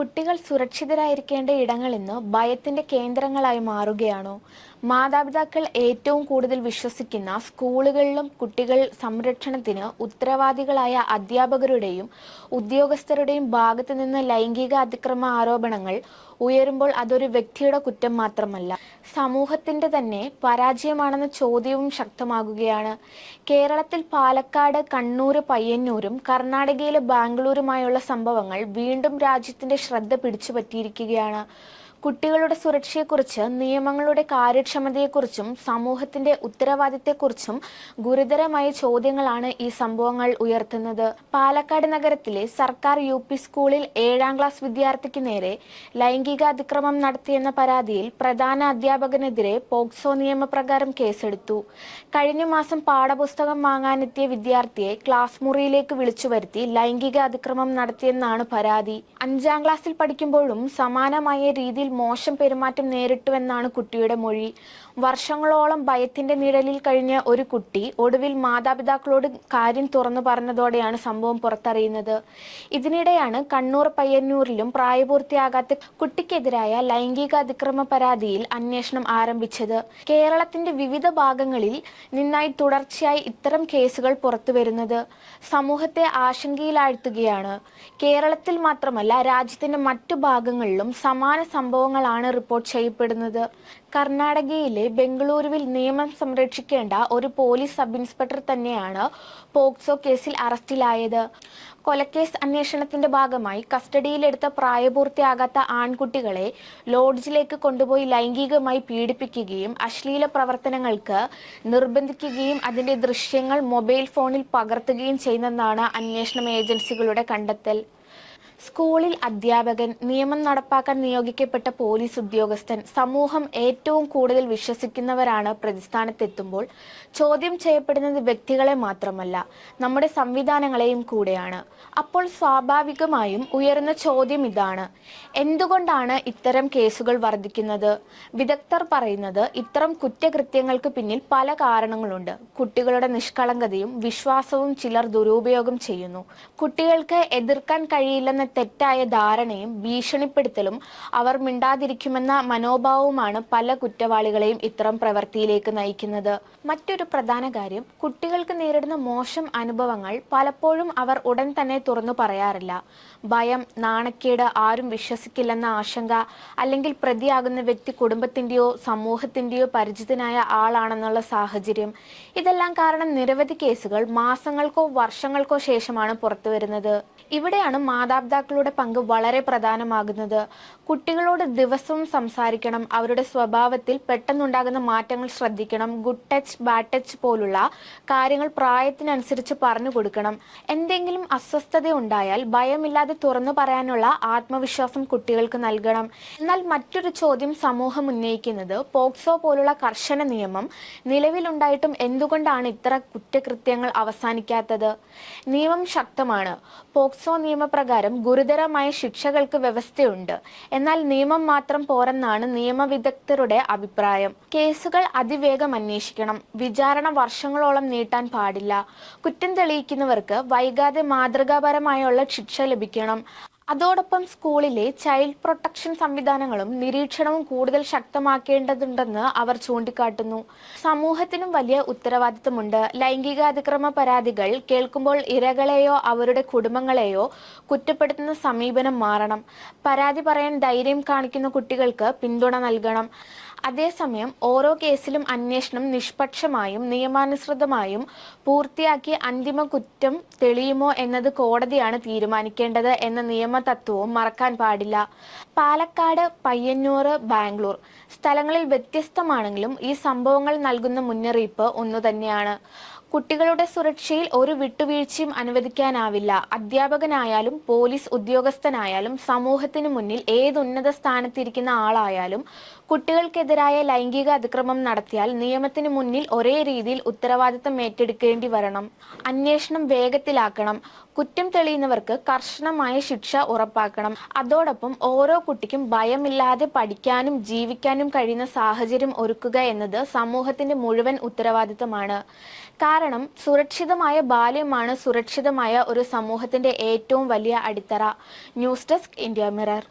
കുട്ടികൾ സുരക്ഷിതരായിരിക്കേണ്ട ഇടങ്ങൾ ഇന്ന് ഭയത്തിന്റെ കേന്ദ്രങ്ങളായി മാറുകയാണോ? മാതാപിതാക്കൾ ഏറ്റവും കൂടുതൽ വിശ്വസിക്കുന്ന സ്കൂളുകളിലും കുട്ടികൾ സംരക്ഷണത്തിന് ഉത്തരവാദികളായ അധ്യാപകരുടെയും ഉദ്യോഗസ്ഥരുടെയും ഭാഗത്തു നിന്ന് ലൈംഗിക അതിക്രമ ആരോപണങ്ങൾ ഉയരുമ്പോൾ അതൊരു വ്യക്തിയുടെ കുറ്റം മാത്രമല്ല, സമൂഹത്തിന്റെ തന്നെ പരാജയമാണെന്ന ചോദ്യവും ശക്തമാകുകയാണ്. കേരളത്തിൽ പാലക്കാട്, കണ്ണൂർ, പയ്യന്നൂരും കർണാടകയിലെ ബാംഗ്ലൂരുമായുള്ള സംഭവങ്ങൾ വീണ്ടും രാജ്യത്തിന്റെ ശ്രദ്ധ പിടിച്ചുപറ്റിയിരിക്കുകയാണ്. കുട്ടികളുടെ സുരക്ഷയെക്കുറിച്ച്, നിയമങ്ങളുടെ കാര്യക്ഷമതയെക്കുറിച്ചും സമൂഹത്തിന്റെ ഉത്തരവാദിത്തത്തെക്കുറിച്ചും ഗുരുതരമായ ചോദ്യങ്ങളാണ് ഈ സംഭവങ്ങൾ ഉയർത്തുന്നത്. പാലക്കാട് നഗരത്തിലെ സർക്കാർ യു.പി. സ്കൂളിൽ 7ാം ക്ലാസ് വിദ്യാർത്ഥിക്ക് നേരെ ലൈംഗിക അതിക്രമം നടത്തിയെന്ന പരാതിയിൽ പ്രധാന അധ്യാപകനെതിരെ പോക്സോ നിയമപ്രകാരം കേസെടുത്തു. കഴിഞ്ഞ മാസം പാഠപുസ്തകം വാങ്ങാനെത്തിയ വിദ്യാർത്ഥിയെ ക്ലാസ് മുറിയിലേക്ക് വിളിച്ചുവരുത്തി ലൈംഗിക അതിക്രമം നടത്തിയെന്നാണ് പരാതി. 5ാം ക്ലാസ്സിൽ പഠിക്കുമ്പോഴും സമാനമായ രീതിയിൽ മോശം പെരുമാറ്റം നേരിട്ടുവെന്നാണ് കുട്ടിയുടെ മൊഴി. വർഷങ്ങളോളം ഭയത്തിന്റെ നിഴലിൽ കഴിഞ്ഞ ഒരു കുട്ടി ഒടുവിൽ മാതാപിതാക്കളോട് കാര്യം തുറന്നു പറഞ്ഞതോടെയാണ് സംഭവം പുറത്തറിയുന്നത്. ഇതിനിടെയാണ് കണ്ണൂർ, പയ്യന്നൂരിലും പ്രായപൂർത്തിയാകാത്ത കുട്ടിക്കെതിരായ ലൈംഗിക അതിക്രമ പരാതിയിൽ അന്വേഷണം ആരംഭിച്ചത്. കേരളത്തിന്റെ വിവിധ ഭാഗങ്ങളിൽ നിന്നായി തുടർച്ചയായി ഇത്തരം കേസുകൾ പുറത്തുവരുന്നത് സമൂഹത്തെ ആശങ്കയിലാഴ്ത്തുകയാണ്. കേരളത്തിൽ മാത്രമല്ല, രാജ്യത്തിന്റെ മറ്റു ഭാഗങ്ങളിലും സമാന സംഭവങ്ങളാണ് റിപ്പോർട്ട് ചെയ്യപ്പെടുന്നത്. കർണാടകയിലെ ബംഗളൂരുവിൽ നിയമം സംരക്ഷിക്കേണ്ട ഒരു പോലീസ് സബ് ഇൻസ്പെക്ടർ തന്നെയാണ് പോക്സോ കേസിൽ അറസ്റ്റിലായത്. കൊലക്കേസ് അന്വേഷണത്തിന്റെ ഭാഗമായി കസ്റ്റഡിയിലെടുത്ത പ്രായപൂർത്തിയാകാത്ത ആൺകുട്ടികളെ ലോഡ്ജിലേക്ക് കൊണ്ടുപോയി ലൈംഗികമായി പീഡിപ്പിക്കുകയും അശ്ലീല പ്രവർത്തനങ്ങൾക്ക് നിർബന്ധിക്കുകയും അതിന്റെ ദൃശ്യങ്ങൾ മൊബൈൽ ഫോണിൽ പകർത്തുകയും ചെയ്യുന്നതാണ് അന്വേഷണ ഏജൻസികളുടെ കണ്ടെത്തൽ. സ്കൂളിൽ അധ്യാപകൻ, നിയമം നടപ്പാക്കാൻ നിയോഗിക്കപ്പെട്ട പോലീസ് ഉദ്യോഗസ്ഥൻ, സമൂഹം ഏറ്റവും കൂടുതൽ വിശ്വസിക്കുന്നവരാണ് പ്രതിസ്ഥാനത്തെത്തുമ്പോൾ ചോദ്യം ചെയ്യപ്പെടുന്നത് വ്യക്തികളെ മാത്രമല്ല, നമ്മുടെ സംവിധാനങ്ങളെയും കൂടെയാണ്. അപ്പോൾ സ്വാഭാവികമായും ഉയരുന്ന ചോദ്യം ഇതാണ്: എന്തുകൊണ്ടാണ് ഇത്തരം കേസുകൾ വർദ്ധിക്കുന്നത്? വിദഗ്ധർ പറയുന്നത് ഇത്തരം കുറ്റകൃത്യങ്ങൾക്ക് പിന്നിൽ പല കാരണങ്ങളുണ്ട്. കുട്ടികളുടെ നിഷ്കളങ്കതയും വിശ്വാസവും ചിലർ ദുരുപയോഗം ചെയ്യുന്നു. കുട്ടികൾക്ക് എതിർക്കാൻ കഴിയില്ലെന്ന തെറ്റായ ധാരണയും ഭീഷണിപ്പെടുത്തലും അവർ മിണ്ടാതിരിക്കുമെന്ന മനോഭാവവുമാണ് പല കുറ്റവാളികളെയും ഇത്തരം പ്രവൃത്തിയിലേക്ക് നയിക്കുന്നത്. മറ്റൊരു പ്രധാന കാര്യം, കുട്ടികൾക്ക് നേരിടുന്ന മോശം അനുഭവങ്ങൾ പലപ്പോഴും അവർ ഉടൻ തന്നെ തുറന്നു പറയാറില്ല. ഭയം, നാണക്കേട്, ആരും വിശ്വസിക്കില്ലെന്ന ആശങ്ക, അല്ലെങ്കിൽ പ്രതിയാകുന്ന വ്യക്തി കുടുംബത്തിന്റെയോ സമൂഹത്തിന്റെയോ പരിചിതനായ ആളാണെന്നുള്ള സാഹചര്യം, ഇതെല്ലാം കാരണം നിരവധി കേസുകൾ മാസങ്ങൾക്കോ വർഷങ്ങൾക്കോ ശേഷമാണ് പുറത്തുവരുന്നത്. ഇവിടെയാണ് മാതാപിതാക്കളുടെ പങ്ക് വളരെ പ്രധാനമാകുന്നത്. കുട്ടികളോട് ദിവസവും സംസാരിക്കണം, അവരുടെ സ്വഭാവത്തിൽ പെട്ടെന്നുണ്ടാകുന്ന മാറ്റങ്ങൾ ശ്രദ്ധിക്കണം, ഗുഡ് ടച്ച്, ബാഡ് ടച്ച് പോലുള്ള കാര്യങ്ങൾ പ്രായത്തിനനുസരിച്ച് പറഞ്ഞു കൊടുക്കണം. എന്തെങ്കിലും അസ്വസ്ഥത ഉണ്ടായാൽ ഭയമില്ലാതെ തുറന്നു പറയാനുള്ള ആത്മവിശ്വാസം കുട്ടികൾക്ക് നൽകണം. എന്നാൽ മറ്റൊരു ചോദ്യം സമൂഹം ഉന്നയിക്കുന്നത്, പോക്സോ പോലുള്ള കർശന നിയമം നിലവിലുണ്ടായിട്ടും എന്തുകൊണ്ടാണ് ഇത്ര കുറ്റകൃത്യങ്ങൾ അവസാനിക്കാത്തത്? നിയമം ശക്തമാണ്. പോക്സോ നിയമപ്രകാരം ഗുരുതരമായ ശിക്ഷകൾക്ക് വ്യവസ്ഥയുണ്ട്. എന്നാൽ നിയമം മാത്രം പോരെന്നാണ് നിയമവിദഗ്ധരുടെ അഭിപ്രായം. കേസുകൾ അതിവേഗം അന്വേഷിക്കണം. വിചാരണ വർഷങ്ങളോളം നീട്ടാൻ പാടില്ല. കുറ്റം തെളിയിക്കുന്നവർക്ക് വൈകാതെ മാതൃകാപരമായുള്ള ശിക്ഷ ലഭിക്കണം. അതോടൊപ്പം സ്കൂളിലെ ചൈൽഡ് പ്രൊട്ടക്ഷൻ സംവിധാനങ്ങളും നിരീക്ഷണവും കൂടുതൽ ശക്തമാക്കേണ്ടതുണ്ടെന്ന് അവർ ചൂണ്ടിക്കാട്ടുന്നു. സമൂഹത്തിനും വലിയ ഉത്തരവാദിത്തമുണ്ട്. ലൈംഗിക അതിക്രമ പരാതികൾ കേൾക്കുമ്പോൾ ഇരകളെയോ അവരുടെ കുടുംബങ്ങളെയോ കുറ്റപ്പെടുത്തുന്ന സമീപനം മാറണം. പരാതി പറയാൻ ധൈര്യം കാണിക്കുന്ന കുട്ടികൾക്ക് പിന്തുണ നൽകണം. അതേസമയം ഓരോ കേസിലും അന്വേഷണം നിഷ്പക്ഷമായും നിയമാനുസൃതമായും പൂർത്തിയാക്കി അന്തിമ കുറ്റം തെളിയുമോ എന്നത് കോടതിയാണ് തീരുമാനിക്കേണ്ടത് എന്ന നിയമതത്വവും മറക്കാൻ പാടില്ല. പാലക്കാട്, പയ്യന്നൂർ, ബാംഗ്ലൂർ സ്ഥലങ്ങളിൽ വ്യത്യസ്തമാണെങ്കിലും ഈ സംഭവങ്ങൾ നൽകുന്ന മുന്നറിയിപ്പ് ഒന്നുതന്നെയാണ്. കുട്ടികളുടെ സുരക്ഷയിൽ ഒരു വിട്ടുവീഴ്ചയും അനുവദിക്കാനാവില്ല. അധ്യാപകനായാലും പോലീസ് ഉദ്യോഗസ്ഥനായാലും സമൂഹത്തിന് മുന്നിൽ ഏതുന്നത സ്ഥാനത്തിരിക്കുന്ന ആളായാലും കുട്ടികൾക്കെതിരായ ലൈംഗിക അതിക്രമം നടത്തിയാൽ നിയമത്തിന് മുന്നിൽ ഒരേ രീതിയിൽ ഉത്തരവാദിത്തം ഏറ്റെടുക്കേണ്ടി വരണം. അന്വേഷണം വേഗത്തിലാക്കണം. കുറ്റം തെളിയുന്നവർക്ക് കർശനമായ ശിക്ഷ ഉറപ്പാക്കണം. അതോടൊപ്പം ഓരോ കുട്ടിക്കും ഭയമില്ലാതെ പഠിക്കാനും ജീവിക്കാനും കഴിയുന്ന സാഹചര്യം ഒരുക്കുക എന്നത് സമൂഹത്തിന്റെ മുഴുവൻ ഉത്തരവാദിത്തമാണ്. കാരണം കാരണം സുരക്ഷിതമായ ബാല്യമാണ് സുരക്ഷിതമായ ഒരു സമൂഹത്തിന്റെ ഏറ്റവും വലിയ അടിത്തറ. News desk, India mirror.